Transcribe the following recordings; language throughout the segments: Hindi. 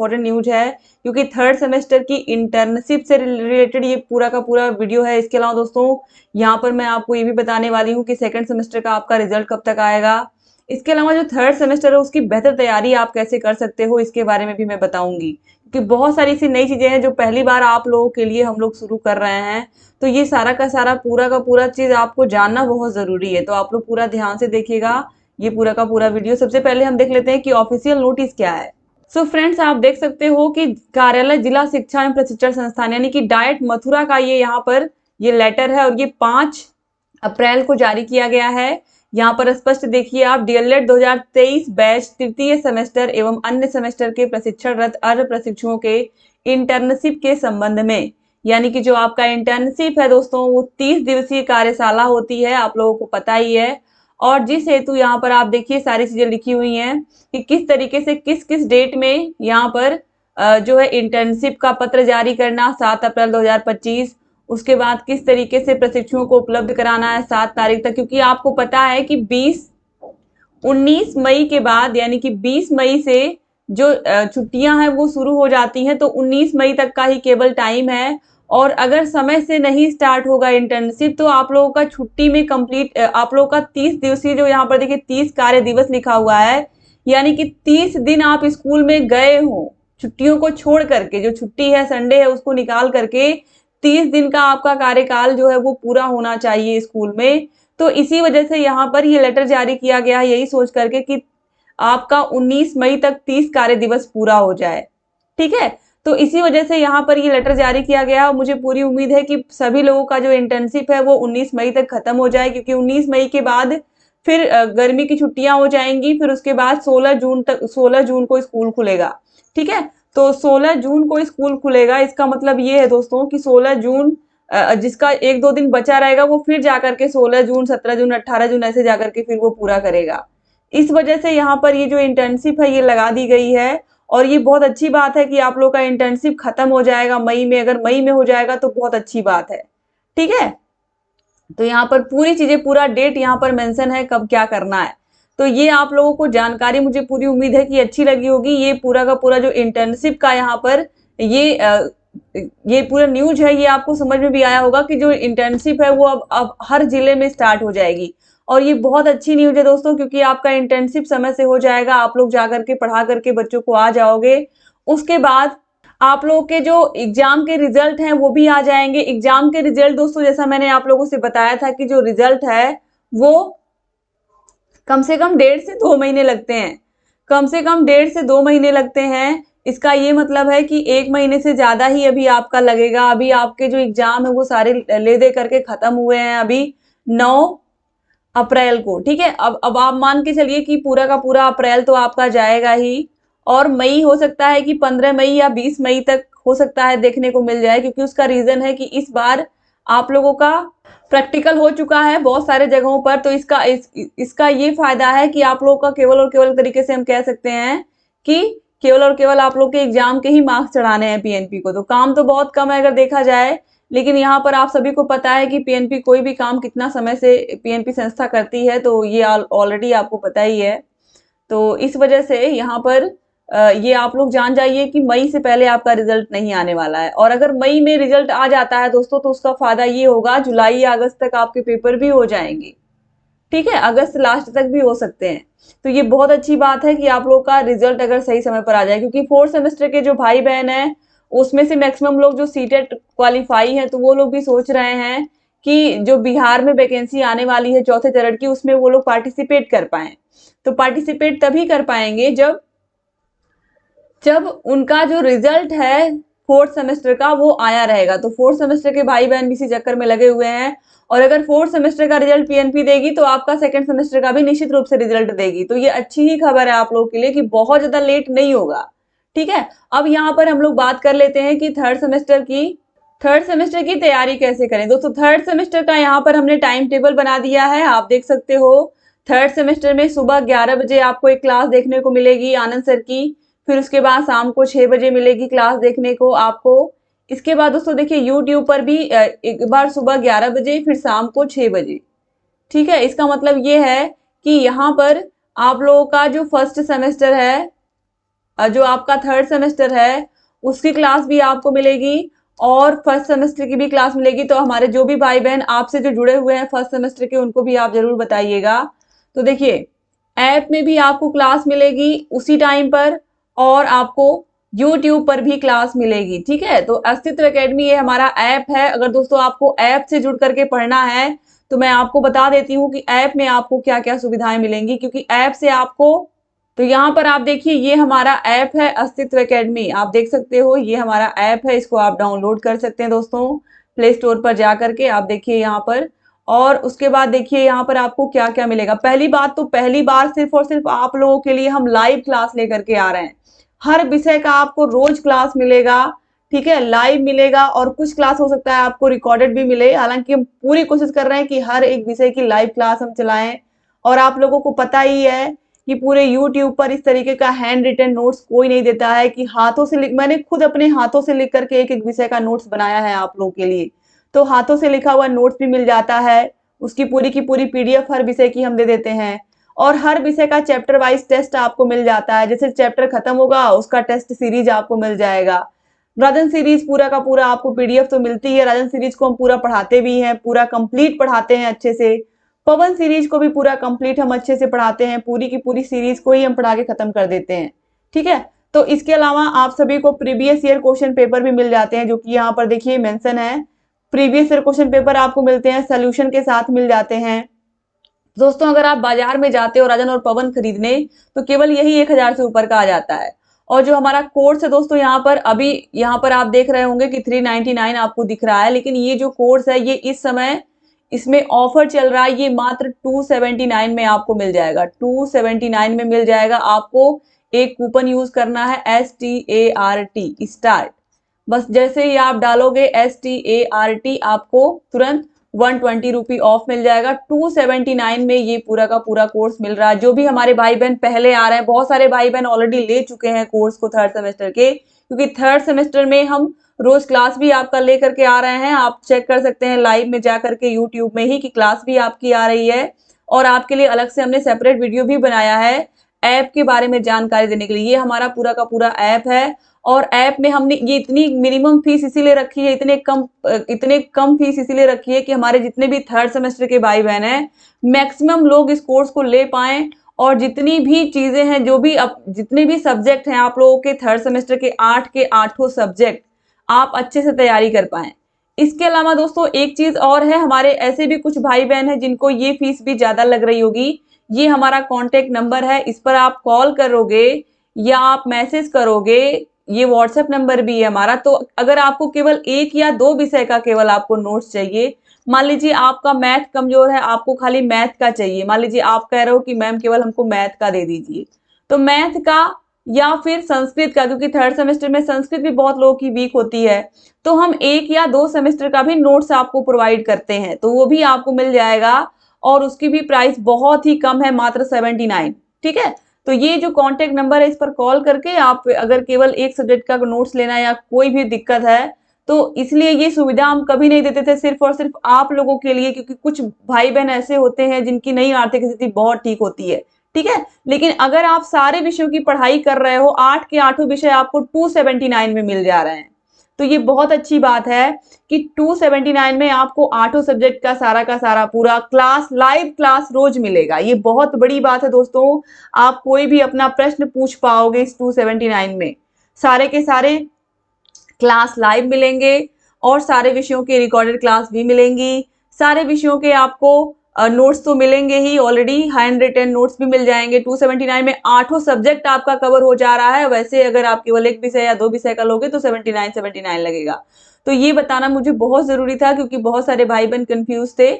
इंपॉर्टेंट न्यूज है, क्योंकि थर्ड सेमेस्टर की इंटर्नशिप से रिलेटेड ये पूरा का पूरा वीडियो है। इसके अलावा दोस्तों यहाँ पर मैं आपको ये भी बताने वाली हूँ कि सेकंड सेमेस्टर का आपका रिजल्ट कब तक आएगा। इसके अलावा जो थर्ड सेमेस्टर है उसकी बेहतर तैयारी आप कैसे कर सकते हो, इसके बारे में भी मैं बताऊंगी, क्योंकि बहुत सारी ऐसी नई चीजें हैं जो पहली बार आप लोगों के लिए हम लोग शुरू कर रहे हैं। तो ये सारा का सारा पूरा का पूरा चीज आपको जानना बहुत जरूरी है, तो आप लोग पूरा ध्यान से देखिएगा ये पूरा का पूरा वीडियो। सबसे पहले हम देख लेते हैं कि ऑफिशियल नोटिस क्या है। सो फ्रेंड्स, आप देख सकते हो कि कार्यालय जिला शिक्षा एवं प्रशिक्षण संस्थान यानी कि डाइट मथुरा का ये यहाँ पर ये लेटर है, और ये 5 अप्रैल को जारी किया गया है। यहाँ पर स्पष्ट देखिए आप, डीएलएड 2023 बैच तृतीय सेमेस्टर एवं अन्य सेमेस्टर के प्रशिक्षणरत अर्ध प्रशिक्षुओं के इंटर्नशिप के संबंध में, यानी कि जो आपका इंटर्नशिप है दोस्तों वो 30 दिवसीय कार्यशाला होती है, आप लोगों को पता ही है। और जिस हेतु यहाँ पर आप देखिए सारी चीजें लिखी हुई हैं कि किस तरीके से किस किस डेट में यहाँ पर जो है इंटर्नशिप का पत्र जारी करना 7 अप्रैल 2025, उसके बाद किस तरीके से प्रशिक्षुओं को उपलब्ध कराना है 7 तारीख तक, क्योंकि आपको पता है कि 19 मई के बाद यानी कि 20 मई से जो छुट्टियां हैं वो शुरू हो जाती हैं, तो 19 मई तक का ही केवल टाइम है। और अगर समय से नहीं स्टार्ट होगा इंटर्नशिप तो आप लोगों का छुट्टी में कंप्लीट आप लोगों का 30 दिवसीय, जो यहाँ पर देखिए 30 कार्य दिवस लिखा हुआ है, यानी कि 30 दिन आप स्कूल में गए हो, छुट्टियों को छोड़ करके, जो छुट्टी है संडे है उसको निकाल करके 30 दिन का आपका कार्यकाल जो है वो पूरा होना चाहिए स्कूल में। तो इसी वजह से यहाँ पर ये लेटर जारी किया गया है, यही सोच करके कि आपका 19 मई तक 30 कार्य दिवस पूरा हो जाए। ठीक है, तो इसी वजह से यहाँ पर ये लेटर जारी किया गया और मुझे पूरी उम्मीद है कि सभी लोगों का जो इंटर्नशिप है वो 19 मई तक खत्म हो जाए, क्योंकि 19 मई के बाद फिर गर्मी की छुट्टियां हो जाएंगी, फिर उसके बाद 16 जून को स्कूल खुलेगा। ठीक है, तो 16 जून को स्कूल खुलेगा, इसका मतलब ये है दोस्तों कि 16 जून जिसका 1-2 दिन बचा रहेगा वो फिर जाकर के 16 जून, 17 जून, 18 जून ऐसे जाकर के फिर वो पूरा करेगा। इस वजह से यहाँ पर ये जो इंटर्नशिप है ये लगा दी गई है, और ये बहुत अच्छी बात है कि आप लोग का इंटर्नशिप खत्म हो जाएगा मई में। अगर मई में हो जाएगा तो बहुत अच्छी बात है। ठीक है, तो यहाँ पर पूरी चीजें, पूरा डेट यहाँ पर मेंशन है कब क्या करना है। तो ये आप लोगों को जानकारी मुझे पूरी उम्मीद है कि अच्छी लगी होगी। ये पूरा का पूरा जो इंटर्नशिप का यहाँ पर ये पूरा न्यूज है, ये आपको समझ में भी आया होगा कि जो इंटर्नशिप है वो अब हर जिले में स्टार्ट हो जाएगी। और ये बहुत अच्छी न्यूज है दोस्तों, क्योंकि आपका इंटर्नशिप समय से हो जाएगा, आप लोग जाकर के पढ़ा करके बच्चों को आ जाओगे। उसके बाद आप लोगों के जो एग्जाम के रिजल्ट हैं वो भी आ जाएंगे। एग्जाम के रिजल्ट दोस्तों जैसा मैंने आप लोगों से बताया था कि जो रिजल्ट है वो कम से कम 1.5 से 2 महीने लगते हैं, कम से कम 1.5 से 2 महीने लगते हैं। इसका ये मतलब है कि 1 महीने से ज्यादा ही अभी आपका लगेगा। अभी आपके जो एग्जाम है वो सारे ले दे करके खत्म हुए हैं अभी 9 अप्रैल को। ठीक है, अब आप मान के चलिए कि पूरा का पूरा अप्रैल तो आपका जाएगा ही, और मई हो सकता है कि 15 मई या 20 मई तक हो सकता है देखने को मिल जाए, क्योंकि उसका रीजन है कि इस बार आप लोगों का प्रैक्टिकल हो चुका है बहुत सारे जगहों पर। तो इसका ये फायदा है कि आप लोगों का केवल और केवल तरीके से हम कह सकते हैं कि केवल और केवल आप लोग के एग्जाम के ही मार्क्स चढ़ाने हैं पीएनपी को। तो काम तो बहुत कम है अगर देखा जाए, लेकिन यहाँ पर आप सभी को पता है कि पीएनपी कोई भी काम कितना समय से पीएनपी संस्था करती है, तो ये ऑलरेडी आपको पता ही है। तो इस वजह से यहाँ पर ये आप लोग जान जाइए कि मई से पहले आपका रिजल्ट नहीं आने वाला है। और अगर मई में रिजल्ट आ जाता है दोस्तों तो उसका फायदा ये होगा जुलाई या अगस्त तक आपके पेपर भी हो जाएंगे। ठीक है, अगस्त लास्ट तक भी हो सकते हैं। तो ये बहुत अच्छी बात है कि आप लोग का रिजल्ट अगर सही समय पर आ जाए, क्योंकि 4th सेमेस्टर के जो भाई बहन हैं उसमें से मैक्सिमम लोग जो सीटेट क्वालिफाई है तो वो लोग भी सोच रहे हैं कि जो बिहार में वैकेंसी आने वाली है 4थे चरण की उसमें वो लोग पार्टिसिपेट कर पाए। तो पार्टिसिपेट तभी कर पाएंगे जब उनका जो रिजल्ट है 4th सेमेस्टर का वो आया रहेगा। तो 4th सेमेस्टर के भाई बहन भी इसी चक्कर में लगे हुए हैं, और अगर 4th सेमेस्टर का रिजल्ट पीएनपी देगी तो आपका 2nd सेमेस्टर का भी निश्चित रूप से रिजल्ट देगी। तो ये अच्छी ही खबर है आप लोगों के लिए कि बहुत ज्यादा लेट नहीं होगा। ठीक है, अब यहाँ पर हम लोग बात कर लेते हैं कि थर्ड सेमेस्टर की तैयारी कैसे करें। दोस्तों थर्ड सेमेस्टर का यहाँ पर हमने टाइम टेबल बना दिया है, आप देख सकते हो। थर्ड सेमेस्टर में सुबह 11 बजे आपको एक क्लास देखने को मिलेगी आनंद सर की, फिर उसके बाद शाम को 6 बजे मिलेगी क्लास देखने को आपको। इसके बाद दोस्तों देखिए यूट्यूब पर भी एक बार सुबह 11 बजे फिर शाम को 6 बजे। ठीक है, इसका मतलब ये है कि यहाँ पर आप लोगों का जो फर्स्ट सेमेस्टर है जो आपका थर्ड सेमेस्टर है उसकी क्लास भी आपको मिलेगी और फर्स्ट सेमेस्टर की भी क्लास मिलेगी। तो हमारे जो भी भाई बहन आपसे जो जुड़े हुए हैं फर्स्ट सेमेस्टर के, उनको भी आप जरूर बताइएगा। तो देखिए, ऐप में भी आपको क्लास मिलेगी उसी टाइम पर और आपको यूट्यूब पर भी क्लास मिलेगी। ठीक है, तो अस्तित्व एकेडमी ये हमारा ऐप है। अगर दोस्तों आपको ऐप से जुड़ करके पढ़ना है तो मैं आपको बता देती हूँ कि ऐप में आपको क्या क्या सुविधाएं मिलेंगी, क्योंकि ऐप से आपको, तो यहाँ पर आप देखिए ये हमारा ऐप है अस्तित्व एकेडमी, आप देख सकते हो ये हमारा ऐप है, इसको आप डाउनलोड कर सकते हैं दोस्तों प्ले स्टोर पर जा करके। आप देखिए यहाँ पर, और उसके बाद देखिए यहाँ पर आपको क्या क्या मिलेगा। पहली बात तो पहली बार सिर्फ और सिर्फ आप लोगों के लिए हम लाइव क्लास लेकर के आ रहे हैं। हर विषय का आपको रोज क्लास मिलेगा, ठीक है, लाइव मिलेगा, और कुछ क्लास हो सकता है आपको रिकॉर्डेड भी मिले। हालांकि हम पूरी कोशिश कर रहे हैं कि हर एक विषय की लाइव क्लास हम चलाएं। और आप लोगों को पता ही है कि पूरे YouTube पर इस तरीके का हैंड रिटन नोट्स कोई नहीं देता है कि हाथों से लिख, मैंने खुद अपने हाथों से लिख करके एक एक विषय का नोट्स बनाया है आप लोगों के लिए। तो हाथों से लिखा हुआ नोट्स भी मिल जाता है, उसकी पूरी की पूरी PDF हर विषय की हम दे देते हैं। और हर विषय का चैप्टर वाइज टेस्ट आपको मिल जाता है, जैसे चैप्टर खत्म होगा उसका टेस्ट सीरीज आपको मिल जाएगा। राजन सीरीज पूरा का पूरा आपको PDF तो मिलती है, राजन सीरीज को हम पूरा पढ़ाते भी हैं, पूरा कंप्लीट पढ़ाते हैं अच्छे से। पवन सीरीज को भी पूरा कंप्लीट हम अच्छे से पढ़ाते हैं, पूरी की पूरी सीरीज को ही हम पढ़ा के खत्म कर देते हैं। ठीक है, तो इसके अलावा आप सभी को प्रीवियस ईयर क्वेश्चन पेपर भी मिल जाते हैं, जो कि यहाँ पर देखिए मेंशन है। प्रीवियस ईयर क्वेश्चन पेपर आपको मिलते हैं, सोल्यूशन के साथ मिल जाते हैं। दोस्तों अगर आप बाजार में जाते हो राजन और पवन खरीदने तो केवल यही 1000 से ऊपर का आ जाता है। और जो हमारा कोर्स है दोस्तों, यहाँ पर अभी यहाँ पर आप देख रहे होंगे कि 399 आपको दिख रहा है, लेकिन ये जो कोर्स है ये इस समय इसमें ऑफर चल रहा है, ये मात्र 279 में आपको मिल जाएगा। 279 में मिल जाएगा आपको। एक कूपन यूज करना है START स्टार्ट, बस जैसे ही आप डालोगे START आपको तुरंत 120 रुपी ऑफ मिल जाएगा। 279 में ये पूरा का पूरा कोर्स मिल रहा है। जो भी हमारे भाई बहन पहले आ रहे हैं, बहुत सारे भाई बहन ऑलरेडी ले चुके हैं कोर्स को थर्ड सेमेस्टर के, क्योंकि थर्ड सेमेस्टर में हम रोज क्लास भी आपका लेकर के आ रहे हैं। आप चेक कर सकते हैं लाइव में जा करके यूट्यूब में ही कि क्लास भी आपकी आ रही है। और आपके लिए अलग से हमने सेपरेट वीडियो भी बनाया है ऐप के बारे में जानकारी देने के लिए। ये हमारा पूरा का पूरा ऐप है, और ऐप में हमने ये इतनी मिनिमम फीस इसीलिए रखी है, इतने कम फीस इसीलिए रखी है कि हमारे जितने भी थर्ड सेमेस्टर के भाई बहन हैं मैक्सिमम लोग इस कोर्स को ले पाएं। और जितनी भी चीजें हैं, जो भी जितने भी सब्जेक्ट हैं आप लोगों के थर्ड सेमेस्टर के 8 के 8 सब्जेक्ट आप अच्छे से तैयारी कर पाएं। इसके अलावा दोस्तों एक चीज और है, हमारे ऐसे भी कुछ भाई बहन हैं जिनको ये फीस भी ज्यादा लग रही होगी। ये हमारा कॉन्टेक्ट नंबर है, इस पर आप कॉल करोगे या आप मैसेज करोगे, ये व्हाट्सएप नंबर भी है हमारा। तो अगर आपको केवल 1 या 2 विषय का केवल आपको नोट्स चाहिए, मान लीजिए आपका मैथ कमजोर है, आपको खाली मैथ का चाहिए, मान लीजिए आप कह रहे हो कि मैम केवल हमको मैथ का दे दीजिए, तो मैथ का या फिर संस्कृत का, क्योंकि थर्ड सेमेस्टर में संस्कृत भी बहुत लोगों की वीक होती है, तो हम 1 या 2 सेमेस्टर का भी नोट्स आपको प्रोवाइड करते हैं, तो वो भी आपको मिल जाएगा। और उसकी भी प्राइस बहुत ही कम है, मात्र 79। ठीक है, तो ये जो कांटेक्ट नंबर है इस पर कॉल करके आप अगर केवल एक सब्जेक्ट का नोट्स लेना है या कोई भी दिक्कत है, तो इसलिए ये सुविधा हम कभी नहीं देते थे, सिर्फ और सिर्फ आप लोगों के लिए, क्योंकि कुछ भाई बहन ऐसे होते हैं जिनकी नहीं आर्थिक स्थिति बहुत ठीक होती है। ठीक है, लेकिन अगर आप सारे विषयों की पढ़ाई कर रहे हो, 8 के 8 विषय आपको 279 में मिल जा रहे हैं, तो ये बहुत अच्छी बात है कि 279 में आपको 8 सब्जेक्ट का सारा पूरा क्लास, लाइव क्लास रोज मिलेगा। ये बहुत बड़ी बात है दोस्तों, आप कोई भी अपना प्रश्न पूछ पाओगे इस 279 में। सारे के सारे क्लास लाइव मिलेंगे और सारे विषयों के रिकॉर्डेड क्लास भी मिलेंगी। सारे विषयों के आपको नोट्स तो मिलेंगे ही, ऑलरेडी हैंड रिटन नोट्स भी मिल जाएंगे। 279 में 8 सब्जेक्ट आपका कवर हो जा रहा है। वैसे अगर आप केवल 1 विषय या 2 विषय का लोगे तो 79 लगेगा। तो ये बताना मुझे बहुत जरूरी था, क्योंकि बहुत सारे भाई बहन कंफ्यूज थे।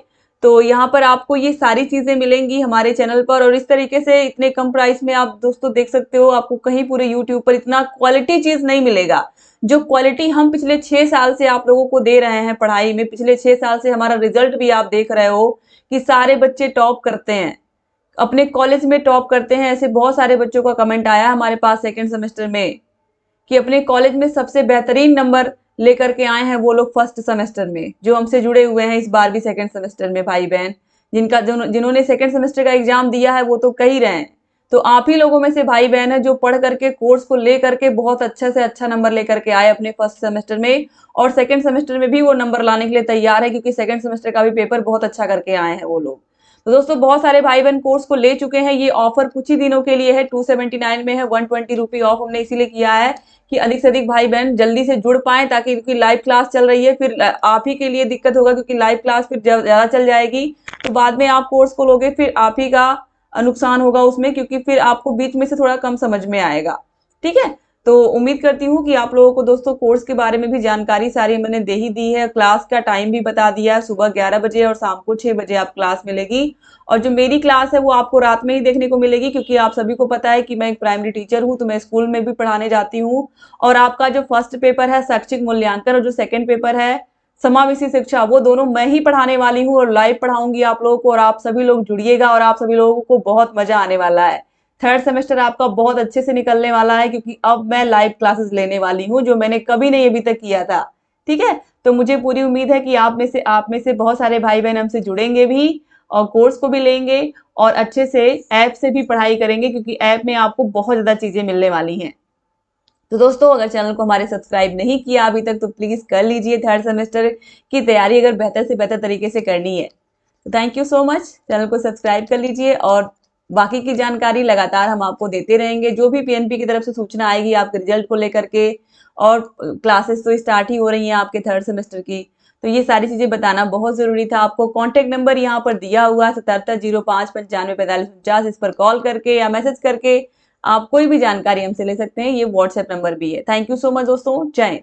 तो यहाँ पर आपको ये सारी चीजें मिलेंगी हमारे चैनल पर, और इस तरीके से इतने कम प्राइस में आप दोस्तों देख सकते हो, आपको कहीं पूरे यूट्यूब पर इतना क्वालिटी चीज नहीं मिलेगा। जो क्वालिटी हम पिछले 6 साल से आप लोगों को दे रहे हैं पढ़ाई में, पिछले 6 साल से हमारा रिजल्ट भी आप देख रहे हो कि सारे बच्चे टॉप करते हैं, अपने कॉलेज में टॉप करते हैं। ऐसे बहुत सारे बच्चों का कमेंट आया हमारे पास सेकंड सेमेस्टर में कि अपने कॉलेज में सबसे बेहतरीन नंबर लेकर के आए हैं वो लोग फर्स्ट सेमेस्टर में, जो हमसे जुड़े हुए हैं इस बार भी सेकंड सेमेस्टर में भाई बहन, जिन्होंने सेकंड सेमेस्टर का एग्जाम दिया है वो तो कह ही रहे हैं। तो आप ही लोगों में से भाई बहन है जो पढ़ करके कोर्स को ले करके बहुत अच्छा से अच्छा नंबर लेकर के आए अपने फर्स्ट सेमेस्टर में, और सेकंड सेमेस्टर में भी वो नंबर लाने के लिए तैयार है, क्योंकि सेकंड सेमेस्टर का भी पेपर बहुत अच्छा करके आए हैं वो लोग। तो दोस्तों बहुत सारे भाई बहन कोर्स को ले चुके हैं। ये ऑफर कुछ ही दिनों के लिए है, 279 में है, 120 रुपी ऑफ हमने इसीलिए किया है कि अधिक से अधिक भाई बहन जल्दी से जुड़ पाएं, ताकि क्योंकि लाइव क्लास चल रही है, फिर आप ही के लिए दिक्कत होगा, क्योंकि लाइव क्लास फिर ज्यादा चल जाएगी तो बाद में आप कोर्स को लोगे फिर आप ही का नुकसान होगा उसमें, क्योंकि फिर आपको बीच में से थोड़ा कम समझ में आएगा। ठीक है, तो उम्मीद करती हूँ कि आप लोगों को दोस्तों कोर्स के बारे में भी जानकारी सारी मैंने दे ही दी है। क्लास का टाइम भी बता दिया है, सुबह 11 बजे और शाम को 6 बजे आप क्लास मिलेगी। और जो मेरी क्लास है वो आपको रात में ही देखने को मिलेगी, क्योंकि आप सभी को पता है कि मैं एक प्राइमरी टीचर हूँ, तो मैं स्कूल में भी पढ़ाने जाती हूँ। और आपका जो फर्स्ट पेपर है शैक्षिक मूल्यांकन और जो सेकंड पेपर है समावेशी शिक्षा, वो दोनों मैं ही पढ़ाने वाली हूँ और लाइव पढ़ाऊंगी आप लोगों को। और आप सभी लोग जुड़िएगा और आप सभी लोगों को बहुत मजा आने वाला है। थर्ड सेमेस्टर आपका बहुत अच्छे से निकलने वाला है, क्योंकि अब मैं लाइव क्लासेस लेने वाली हूँ जो मैंने कभी नहीं अभी तक किया था। ठीक है, तो मुझे पूरी उम्मीद है कि आप में से बहुत सारे भाई बहन हमसे जुड़ेंगे भी और कोर्स को भी लेंगे और अच्छे से ऐप से भी पढ़ाई करेंगे, क्योंकि ऐप में आपको बहुत ज्यादा चीजें मिलने वाली हैं। तो दोस्तों अगर चैनल को हमारे सब्सक्राइब नहीं किया अभी तक तो प्लीज कर लीजिए। थर्ड सेमेस्टर की तैयारी अगर बेहतर से बेहतर तरीके से करनी है तो thank you so much, channel को सब्सक्राइब कर लीजिए। और बाकी की जानकारी लगातार हम आपको देते रहेंगे, जो भी पीएनपी की तरफ से सूचना आएगी आपके रिजल्ट को लेकर के। और क्लासेस तो स्टार्ट ही हो रही हैं आपके थर्ड सेमेस्टर की, तो ये सारी चीजें बताना बहुत जरूरी था आपको। कॉन्टेक्ट नंबर यहाँ पर दिया हुआ है 7705954549, इस पर कॉल करके या मैसेज करके आप कोई भी जानकारी हमसे ले सकते हैं। ये व्हाट्सएप नंबर भी है। थैंक यू सो मच दोस्तों, जय हिंद।